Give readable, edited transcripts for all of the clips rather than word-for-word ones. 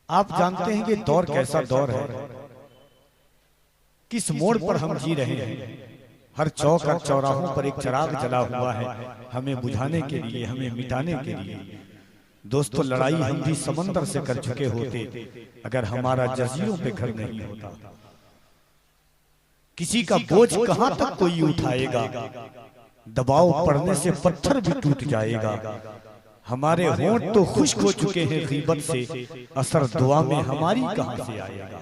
आप जानते हैं कि दौर कैसा दौर है, किस मोड़ पर हम जी रहे हैं। हर चौक और चौराहों पर एक चिराग जला हुआ है, हमें बुझाने के लिए, हमें मिटाने के लिए। दोस्तों, लड़ाई हम भी समंदर से कर चुके होते अगर हमारा जजीरों पे घर नहीं होता। किसी का बोझ कहां तक कोई उठाएगा, दबाव पड़ने से पत्थर भी टूट जाएगा। हमारे होंठ तो खुश्क हो चुके हैं गीबत से, असर दुआ में हमारी कहां से आएगा।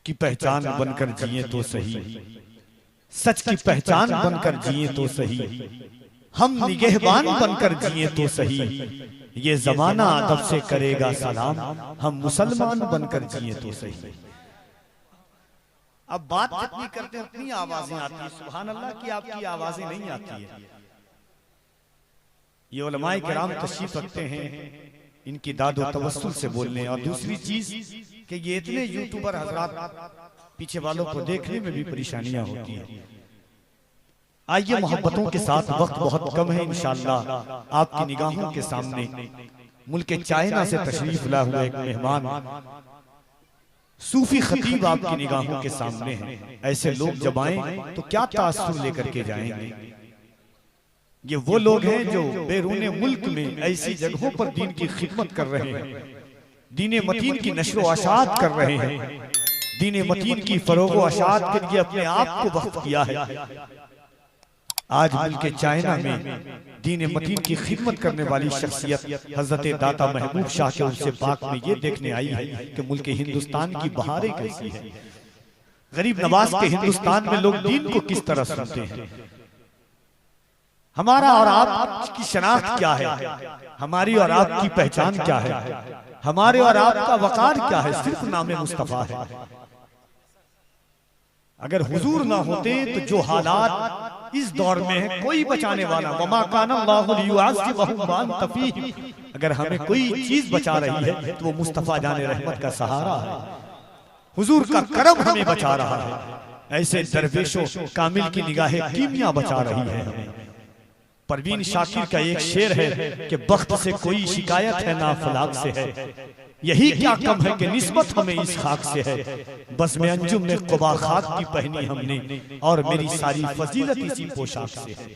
की पहचान बनकर जिए तो सही, सच की पहचान बनकर जिए तो सही, हम निगहबान बनकर जिए तो सही। ये जमाना अदब से करेगा सलाम, हम मुसलमान बनकर जिए तो सही। अब बात जितनी करते हैं उतनी आवाजें आती है, सुभान अल्लाह की आपकी आवाजें नहीं आती है। ये उलमाए किराम तशरीफ रखते हैं, इनकी दादो तवस्सुल से बोलने। और दूसरी चीज कि ये इतने यूट्यूबर हजरात पीछे वालों को देखने में भी परेशानियां होती हैं। आइए मोहब्बतों के साथ, वक्त बहुत कम है, इंशाअल्लाह आपकी निगाहों के सामने मुल्क चाइना से तशरीफ ला हुआ एक मेहमान सूफी खतीब आपकी निगाहों के सामने हैं। ऐसे लोग जब आए तो क्या तासुर लेकर के जाएंगे। ये वो लोग हैं जो बैरूने मुल्क में ऐसी जगहों पर दीन की खिदमत कर रहे हैं, दीन मतीन की नशर आशात कर रहे हैं, दीन मतीन की फरोगो आशात के लिए अपने आप को वक्फ किया है। आज मुल्क चाइना में दीन मतीन की खिदमत करने वाली शख्सियत हजरत दाता महबूब शाह के उनसे पाक में ये देखने आई है कि मुल्क हिंदुस्तान की बहारें कैसी है। गरीब नवाज के हिंदुस्तान में लोग दीन को किस तरह सुनते हैं। हमारा और आपकी शनाख्त क्या है, हमारी और आपकी पहचान क्या है, हमारे और आपका वकार क्या है, सिर्फ नाम मुस्तफा है। अगर हुजूर ना होते तो जो हालात इस दौर में है, कोई बचाने वाला, वमा काना अल्लाहु लियुअज़्ज़िबहुम व अंत फ़ीहिम, अगर हमें कोई चीज बचा रही है तो वो मुस्तफा जाने रहमत का सहारा है, हुजूर का करम हमें बचा रहा है। ऐसे दरवेशों कामिल की निगाहें कीमिया बचा रही है हमें। परवीन शाकिर का एक शेर है कि बख्त से कोई शिकायत है ना फलाक से है, यही क्या कम है कि निस्बत हमें इस खाक से है। बस में अंजुम में क़ुबा खाक की पहनी हमने, और मेरी सारी फजीलत इसी पोशाक से है।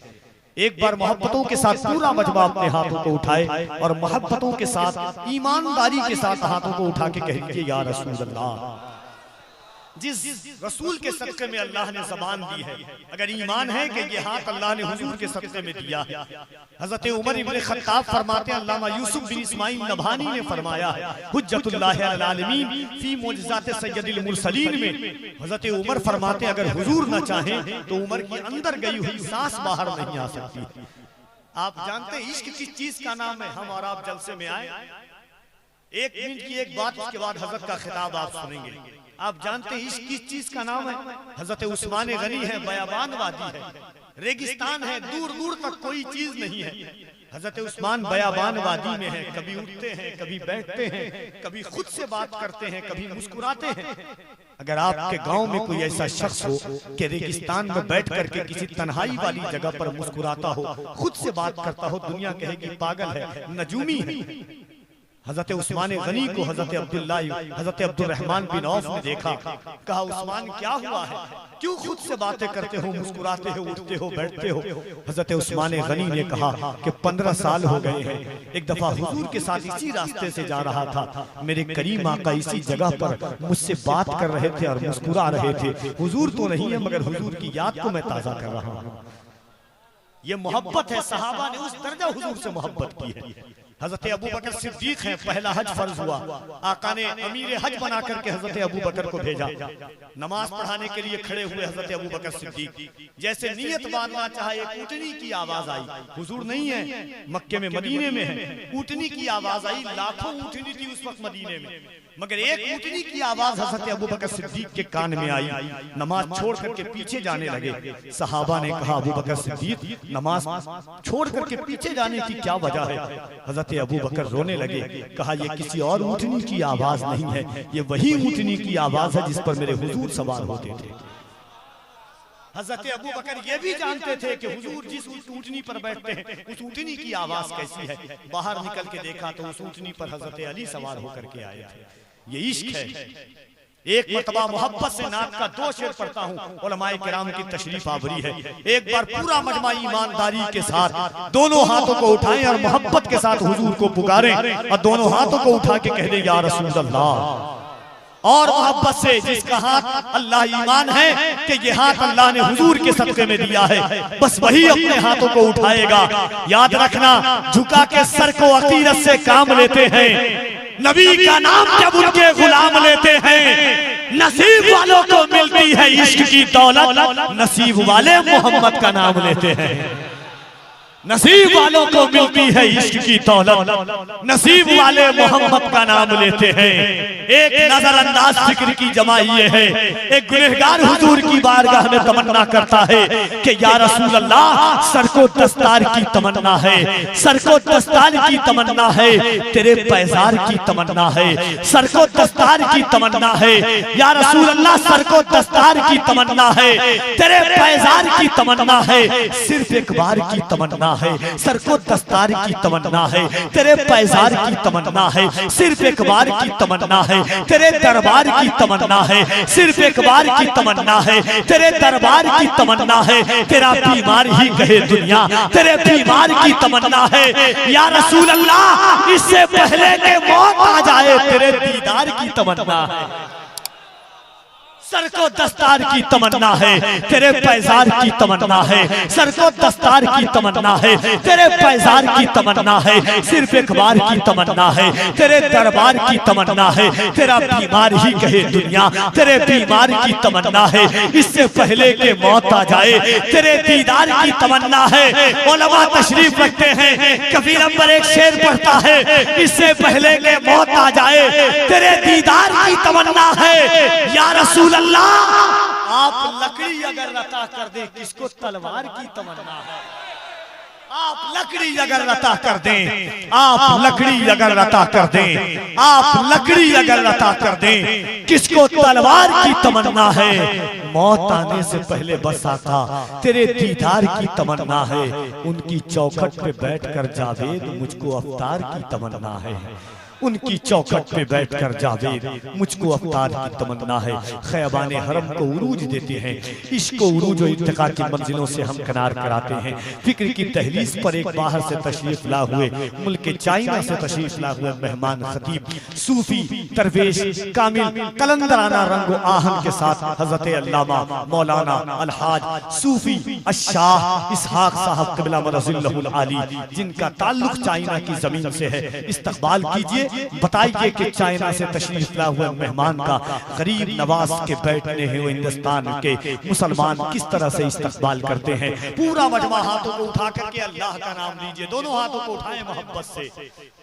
एक बार मोहब्बतों के साथ पूरा मजमा अपने हाथों को उठाए और मोहब्बतों के साथ, ईमानदारी के साथ हाथों को उठा के कह दीजिए, या रसूल अल्लाह। जिस रसूल के सदक़े में अल्लाह ने ज़बान दी है, अगर ईमान है कि ये हाथ अल्लाह ने हुजूर के सदक़े में दिया है। हज़रत उमर इब्न ख़त्ताब फरमाते हैं, अल्लामा यूसुफ बिन इस्माइल नभानी ने फरमाया है हुज्जतुल्लाह अल आलमीन फी मुअजिज़ात सय्यदिल मुरसलीन में, हज़रत उमर फरमाते हैं अगर हुजूर न चाहें तो उमर की अंदर गई हुई सांस बाहर नहीं आ सकती। आप जानते हैं इश्क किस चीज का नाम है। हम और आप जलसे में आए, एक मिनट की एक बात, उसके बाद हज़रत का खिताब आप सुनेंगे। आप जानते हैं इश्क किस चीज का नाम है। हजरत उस्मान गनी है, बयाबान वादी है, रेगिस्तान है, दूर दूर तक कोई चीज नहीं है। हजरत उस्मान बयाबान वादी में है, कभी उठते हैं, कभी बैठते हैं, कभी खुद से बात करते हैं, कभी मुस्कुराते हैं। अगर आपके गांव में कोई ऐसा शख्स हो कि रेगिस्तान में बैठ करके किसी तन्हाई वाली जगह पर मुस्कुराता हो, खुद से बात करता हो, दुनिया कहेगी पागल है, नजूमी है। हजरत उस्मान गनी को हजरत अब्दुर्रहमान बिन औफ ने देखा, कहा उस्मान क्या हुआ है, क्यों खुद से बातें करते हो, मुस्कुराते हो, उठते हो, बैठते हो। हजरत उस्मान गनी ने कहा कि 15 साल हो गए हैं, एक दफा हुजूर के साथ इसी रास्ते से जा रहा था, मेरे करीम आका इसी जगह पर मुझसे बात कर रहे थे और मुस्कुरा रहे थे। हुजूर तो नहीं है मगर हुजूर की याद को मैं ताजा कर रहा हूँ। ये मोहब्बत है, सहाबा ने उस दर्जा हुजूर से मोहब्बत की है। हजरत अबू बकर सिद्दीक हैं, पहला हज फर्ज हुआ, आका ने अमीर हज बना करके हजरत अबू बकर को भेजा। नमाज पढ़ाने के लिए खड़े हुए हजरत अबू बकर सिद्दीक, जैसे नियत बांधना चाहा, एक ऊँटनी की आवाज आई। हुजूर नहीं है, मक्के में मदीने में है। ऊँटनी की आवाज आई, लाखों ऊँटनी थी उस वक्त मदीने में, मगर एक ऊँटनी की आवाज हजरत अबू बकर सिद्दीक के कान में आई। नमाज छोड़ करके पीछे जाने लगे। सहाबा ने कहा, अबू बकर सिद्दीक नमाज छोड़ करके पीछे जाने की क्या वजह है। हजरत अबू बकर रोने लगे, कहा ये किसी और ऊँटनी की आवाज नहीं है, ये वही ऊँटनी की आवाज है जिस पर मेरे हुजूर सवार होते थे। हजरत अबू बकर ये भी जानते थे कि हुजूर जिस ऊंटनी पर बैठते हैं उस ऊंटनी की आवाज कैसी है। बाहर निकल के देखा तो उस ऊंटनी पर हजरत अली सवार होकर के आए थे। ये इश्क है। एक मरतबा मोहब्बत से नात का 2 शेर पढ़ता हूँ, उलमाए किराम की तशरीफ आवरी है। एक बार पूरा मजमा ईमानदारी के साथ दोनों हाथों को उठाएं और मोहब्बत के साथ हुजूर को पुकारें और दोनों हाथों को उठा के कह दे या रसूल अल्लाह। और मोहब्बत से जिसका हाथ अल्लाह ईमान है कि ये हाथ अल्लाह ने हुजूर के सदक़े में दिया है, बस वही अपने हाथों को उठाएगा। याद रखना, झुका के सर को अकीदत से काम लेते हैं, नबी का नाम जब उनके गुलाम लेते हैं, नसीब वालों को मिलती है इश्क की दौलत, नसीब वाले मोहम्मद का नाम लेते हैं। नसीब वालों को मिलती है इश्क की दौलत, नसीब वाले मोहम्मद का नाम लेते हैं। एक नजरअंदाज फिक्र की जमा ये है, एक गुनहगार हुजूर की बारगाह में तमन्ना करता है कि या रसूल अल्लाह, सर को दस्तार की तमन्ना है, सर को दस्तार की तमन्ना है, तेरे पैजार की तमन्ना है, सर को दस्तार की तमन्ना है। या रसूल अल्लाह, सर को दस्तार की तमन्ना है, तेरे पैजार की तमन्ना है, सिर्फ एक बार की तमन्ना है। सर को दस्तार की तमन्ना है, तेरे पैजार की तमन्ना है, सिर्फ एक बार की तमन्ना है, तेरे दरबार की तमन्ना है, सिर्फ एक बार की तमन्ना है, तेरे दरबार की तमन्ना है। तेरा बीमार ही कहे दुनिया, तेरे बीमार की तमन्ना है। या रसूल अल्लाह, इससे पहले के मौत आ जाए, तेरे दीदार की तमन्ना है। सर को दस्तार की तमन्ना है, तेरे पैजार की तमन्ना है, सर को दस्तार की तमन्ना है, तेरे पैजार की तमन्ना है, सिर्फ एक बार की तमन्ना है, तेरे दरबार की तमन्ना है। तेरा बीमार ही कहे दुनिया, तेरे बीमार की तमन्ना है, इससे पहले के मौत आ जाए, तेरे दीदार की तमन्ना है। उलमा तशरीफ रखते हैं, कभी नंबर 1 शेर पढ़ता है, इससे पहले के मौत आ जाए, तेरे दीदार की तमन्ना है। या रसूल अल्लाह, आप लकड़ी अगर लता कर दे, किसको तलवार की तमन्ना है। आप लकड़ी अगर लता कर दें, आप लकड़ी अगर लता कर दें, आप लकड़ी अगर लता कर दें, किसको तलवार की तमन्ना है। मौत आने से पहले बस आता, तेरे दीदार की तमन्ना है। उनकी चौखट पे बैठकर जावेद, मुझको अवतार की तमन्ना है। उनकी चौखट पे बैठकर जावेद, मुझको अवतार की तमन्ना है। ख़ैबान हरम को उरूज देते हैं, इसको उरूज और इत्तिका की मंजिलों से हम किनार कराते हैं। फिक्र की तहलीस पर एक बाहर से तशरीफ ला हुए, मुल्क चाइना से तशरीफ ला हुए मेहमान खतीब, सूफी, दरवेश, कामिल, कलंदराना रंग आहन के साथ हजरत अल्लामा मौलाना अलहाज सूफी अशाह इसहाक साहब क़िबला मरज़िल्लहुल आली, जिनका ताल्लुक चाइना की जमीन से है, इस्तकबाल कीजिए। बताइए कि चाइना से तशरीफ ला हुए मेहमान का गरीब नवाज के बैठने हैं हिंदुस्तान के मुसलमान किस तरह से इस्तकबाल करते हैं। पूरा मजमा हाथों को उठा करके अल्लाह का नाम लीजिए, दोनों हाथों को उठाएं मोहब्बत से।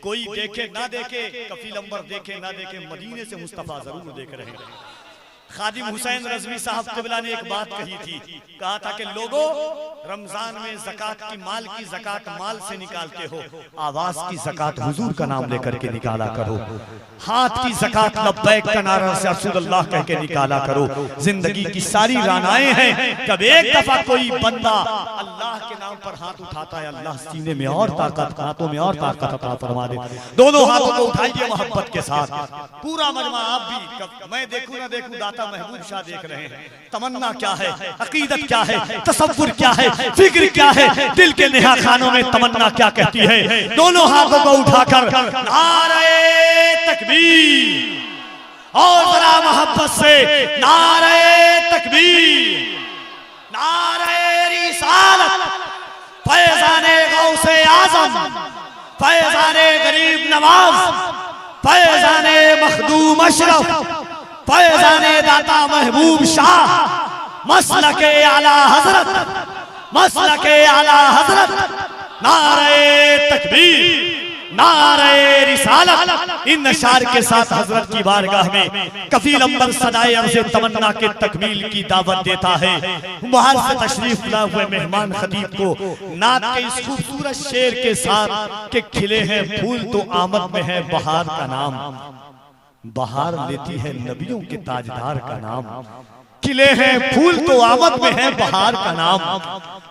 कोई देखे ना देखे, कफील अंबर देखे ना देखे, मदीने से मुस्तफा जरूर देख रहे हैं। खादिम हुसैन रज़वी साहब क़िबला ने एक बात कही थी, कहा था कि लोगों, रमजान में ज़कात की माल की ज़कात माल से निकालते हो, आवाज की ज़कात हुजूर का नाम लेकर के निकाला करो। हाथ की ज़कात लब्बैक का नारा से रसूलुल्लाह कह के निकाला करो। जिंदगी की सारी रानाएं हैं, जब एक दफा कोई बंदा अल्लाह के नाम पर हाथ उठाता है, अल्लाह सीने में और ताकत, हाथों में और ताकत अता फरमा दे। दोनों हाथों को उठाइए मोहब्बत के साथ। पूरा मजमा आप भी, मैं देखूं ना देखूं, दाता महबूब शाह देख रहे हैं। तमन्ना क्या है, अकीदत क्या है, तसव्वुर क्या है, फिक्र क्या है, दिल के नेहा खानों में तमन्ना क्या कहती है। दोनों हाथों को उठाकर नारे तकबीर, और जरा मोहब्बत से नारे तकबीर, नारे रिसालत, फैज़ाने गौसे आज़म, फैज़ाने गरीब नवाज, फैज़ाने मखदूम अशरफ, फैज़ाने दाता महबूब शाह, मसलके आला हजरत, मसलके आला हजरत। नारे तकबीर, नारे रिसालत। इन नशार के साथ हजरत की बारगाह में कफील अंबर सदाए अर्ज़े तमन्ना के तकमील की दावत देता है। बाहर से तशरीफ ला हुए मेहमान खतीब को नात के इस खूबसूरत शेर के साथ के खिले हैं फूल तो आमद में है बहार का नाम, बहार लेती है नबियों के ताजदार का नाम। खिले हैं फूल तो आमद में है बहार का नाम,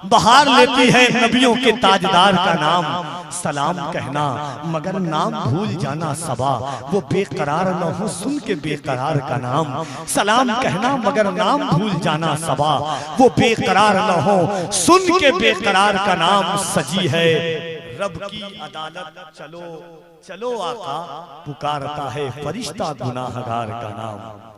बहार लेती है नबियों के ताजदार का नाम। सलाम कहना मगर नाम भूल जाना सबा, वो बेकरार न हो सुन के बेकरार का नाम। सलाम कहना मगर नाम भूल जाना सबा, वो बेकरार न हो सुन के बेकरार का नाम। सजी है रब की अदालत चलो चलो आका, पुकारता है फरिश्ता गुनाहगार का नाम।